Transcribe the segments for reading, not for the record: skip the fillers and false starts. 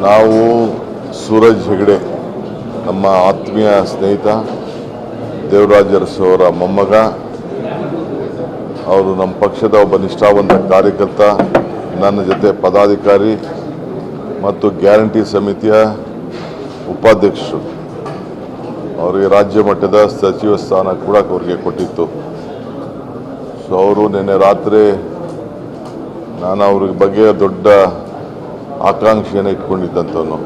ನಾವು ಸೂರಜ್ ಹೆಗಡೆ ನಮ್ಮ ಆತ್ಮೀಯ ಸ್ನೇಹಿತ ದೇವರಾಜ ಅರಸು ಅವರ ಮೊಮ್ಮಗ. ಅವರು ನಮ್ಮ ಪಕ್ಷದ ಒಬ್ಬ ನಿಷ್ಠಾವಂತ ಕಾರ್ಯಕರ್ತ, ನನ್ನ ಜೊತೆ ಪದಾಧಿಕಾರಿ ಮತ್ತು ಗ್ಯಾರಂಟಿ ಸಮಿತಿಯ ಉಪಾಧ್ಯಕ್ಷರು. ಅವರಿಗೆ ರಾಜ್ಯ ಮಟ್ಟದ ಸಚಿವ ಸ್ಥಾನ ಕೂಡ ಅವರಿಗೆ ಕೊಟ್ಟಿತ್ತು. ಸೊ ಅವರು ನಿನ್ನೆ ರಾತ್ರಿ ನಾನು ಅವ್ರ ಬಗ್ಗೆ ದೊಡ್ಡ ಆಕಾಂಕ್ಷೆಯನ್ನು ಇಟ್ಕೊಂಡಿದ್ದಂಥವನು.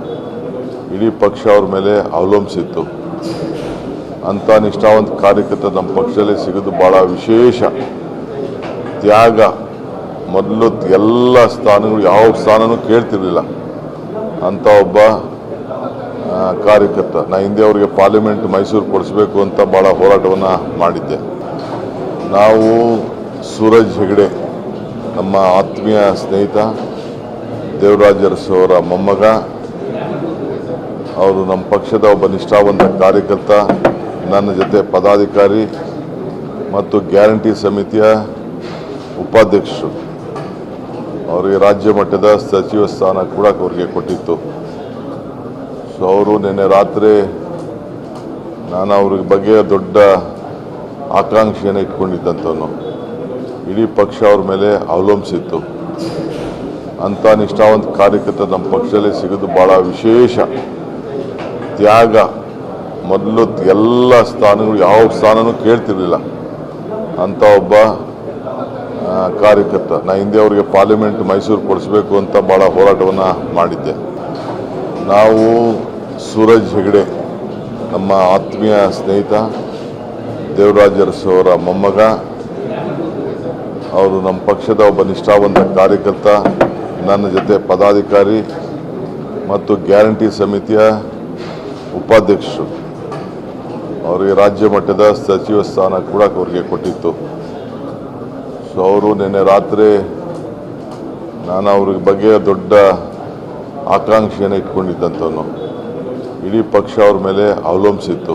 ಇಡೀ ಪಕ್ಷ ಅವ್ರ ಮೇಲೆ ಅವಲಂಬಿಸಿತ್ತು. ಅಂಥ ನಿಷ್ಠಾವಂತ ಕಾರ್ಯಕರ್ತ ನಮ್ಮ ಪಕ್ಷದಲ್ಲಿ ಸಿಗೋದು ಭಾಳ ವಿಶೇಷ. ತ್ಯಾಗ, ಮೊದಲು ಎಲ್ಲ ಸ್ಥಾನಗಳು ಯಾವ ಸ್ಥಾನನೂ ಕೇಳ್ತಿರ್ಲಿಲ್ಲ ಅಂಥ ಒಬ್ಬ ಕಾರ್ಯಕರ್ತ. ನಾ ಹಿಂದೆ ಅವರಿಗೆ ಪಾರ್ಲಿಮೆಂಟ್ ಮೈಸೂರು ಕೊಡಿಸ್ಬೇಕು ಅಂತ ಭಾಳ ಹೋರಾಟವನ್ನು ಮಾಡಿದ್ದೆ. ನಾವು ಸೂರಜ್ ಹೆಗಡೆ ನಮ್ಮ ಆತ್ಮೀಯ ಸ್ನೇಹಿತ ದೇವರಾಜ ಅರಸು ಅವರ ಮೊಮ್ಮಗ. ಅವರು ನಮ್ಮ ಪಕ್ಷದ ಒಬ್ಬ ನಿಷ್ಠಾವಂತ ಕಾರ್ಯಕರ್ತ, ನನ್ನ ಜೊತೆ ಪದಾಧಿಕಾರಿ ಮತ್ತು ಗ್ಯಾರಂಟಿ ಸಮಿತಿಯ ಉಪಾಧ್ಯಕ್ಷರು. ಅವರಿಗೆ ರಾಜ್ಯ ಮಟ್ಟದ ಸಚಿವ ಸ್ಥಾನ ಕೂಡ ಅವರಿಗೆ ಕೊಟ್ಟಿತ್ತು. ಸೊ ಅವರು ನಿನ್ನೆ ರಾತ್ರಿ ನಾನು ಅವ್ರ ಬಗ್ಗೆ ದೊಡ್ಡ ಆಕಾಂಕ್ಷೆಯನ್ನು ಇಟ್ಕೊಂಡಿದ್ದಂಥವನು. ಇಡೀ ಪಕ್ಷ ಅವ್ರ ಮೇಲೆ ಅವಲಂಬಿಸಿತ್ತು. ಅಂಥ ನಿಷ್ಠಾವಂತ ಕಾರ್ಯಕರ್ತ ನಮ್ಮ ಪಕ್ಷದಲ್ಲಿ ಸಿಗೋದು ಭಾಳ ವಿಶೇಷ. ತ್ಯಾಗ, ಮೊದಲು ಎಲ್ಲ ಸ್ಥಾನಗಳು ಯಾವ ಸ್ಥಾನನೂ ಕೇಳ್ತಿರ್ಲಿಲ್ಲ ಅಂಥ ಒಬ್ಬ ಕಾರ್ಯಕರ್ತ. ನಾ ಹಿಂದೆ ಅವರಿಗೆ ಪಾರ್ಲಿಮೆಂಟ್ ಮೈಸೂರು ಕೊಡಿಸ್ಬೇಕು ಅಂತ ಭಾಳ ಹೋರಾಟವನ್ನು ಮಾಡಿದ್ದೆ. ನಾವು ಸೂರಜ್ ಹೆಗಡೆ ನಮ್ಮ ಆತ್ಮೀಯ ಸ್ನೇಹಿತ ದೇವರಾಜ ಅರಸು ಅವರ ಮೊಮ್ಮಗ. ಅವರು ನಮ್ಮ ಪಕ್ಷದ ಒಬ್ಬ ನಿಷ್ಠಾವಂತ ಕಾರ್ಯಕರ್ತ, ನನ್ನ ಜೊತೆ ಪದಾಧಿಕಾರಿ ಮತ್ತು ಗ್ಯಾರಂಟಿ ಸಮಿತಿಯ ಉಪಾಧ್ಯಕ್ಷರು. ಅವರಿಗೆ ರಾಜ್ಯ ಮಟ್ಟದ ಸಚಿವ ಸ್ಥಾನ ಕೂಡ ಅವರಿಗೆ ಕೊಟ್ಟಿತ್ತು. ಸೊ ಅವರು ನಿನ್ನೆ ರಾತ್ರಿ ನಾನು ಅವ್ರ ಬಗ್ಗೆ ದೊಡ್ಡ ಆಕಾಂಕ್ಷೆಯನ್ನು ಇಟ್ಕೊಂಡಿದ್ದಂಥವನು. ಇಡೀ ಪಕ್ಷ ಅವ್ರ ಮೇಲೆ ಅವಲಂಬಿಸಿತ್ತು.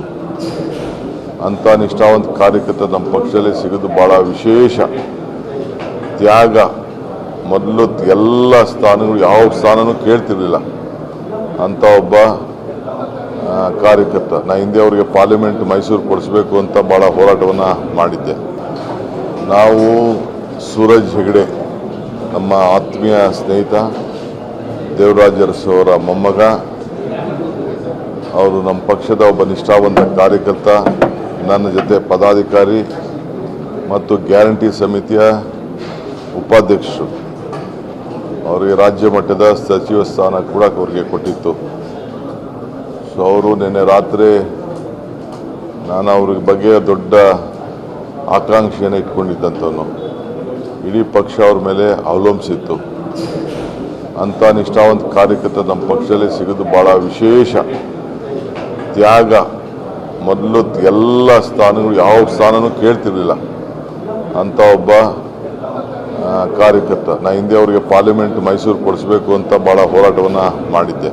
ಅಂಥ ನಿಷ್ಠಾವಂತ ಕಾರ್ಯಕರ್ತ ನಮ್ಮ ಪಕ್ಷದಲ್ಲಿ ಸಿಗೋದು ಭಾಳ ವಿಶೇಷ. ತ್ಯಾಗ, ಮೊದಲು ಎಲ್ಲ ಸ್ಥಾನಗಳು ಯಾವ ಸ್ಥಾನನೂ ಕೇಳ್ತಿರ್ಲಿಲ್ಲ ಅಂಥ ಒಬ್ಬ ಕಾರ್ಯಕರ್ತ. ನಾ ಹಿಂದೆ ಅವರಿಗೆ ಪಾರ್ಲಿಮೆಂಟ್ ಮೈಸೂರು ಕೊಡಿಸ್ಬೇಕು ಅಂತ ಭಾಳ ಹೋರಾಟವನ್ನು ಮಾಡಿದ್ದೆ. ನಾವು ಸೂರಜ್ ಹೆಗಡೆ ನಮ್ಮ ಆತ್ಮೀಯ ಸ್ನೇಹಿತ ದೇವರಾಜ ಅರಸು ಅವರ ಮೊಮ್ಮಗ. ಅವರು ನಮ್ಮ ಪಕ್ಷದ ಒಬ್ಬ ನಿಷ್ಠಾವಂತ ಕಾರ್ಯಕರ್ತ, ನನ್ನ ಜೊತೆ ಪದಾಧಿಕಾರಿ ಮತ್ತು ಗ್ಯಾರಂಟಿ ಸಮಿತಿಯ ಉಪಾಧ್ಯಕ್ಷರು. ಅವರಿಗೆ ರಾಜ್ಯ ಮಟ್ಟದ ಸಚಿವ ಸ್ಥಾನ ಕೂಡ ಅವರಿಗೆ ಕೊಟ್ಟಿತ್ತು. ಸೊ ಅವರು ನಿನ್ನೆ ರಾತ್ರಿ ನಾನು ಅವ್ರ ಬಗ್ಗೆ ದೊಡ್ಡ ಆಕಾಂಕ್ಷೆಯನ್ನು ಇಟ್ಕೊಂಡಿದ್ದಂಥವನು. ಇಡೀ ಪಕ್ಷ ಅವ್ರ ಮೇಲೆ ಅವಲಂಬಿಸಿತ್ತು. ಅಂಥ ನಿಷ್ಠಾವಂತ ಕಾರ್ಯಕರ್ತ ನಮ್ಮ ಪಕ್ಷದಲ್ಲಿ ಸಿಗೋದು ಭಾಳ ವಿಶೇಷ. ತ್ಯಾಗ, ಮೊದಲು ಎಲ್ಲ ಸ್ಥಾನಗಳು ಯಾವ ಸ್ಥಾನನೂ ಕೇಳ್ತಿರ್ಲಿಲ್ಲ ಅಂಥ ಒಬ್ಬ ಕಾರ್ಯಕರ್ತ. ನಾ ಹಿಂದೆ ಅವರಿಗೆ ಪಾರ್ಲಿಮೆಂಟ್ ಮೈಸೂರು ಕೊಡಿಸ್ಬೇಕು ಅಂತ ಭಾಳ ಹೋರಾಟವನ್ನು ಮಾಡಿದ್ದೆ.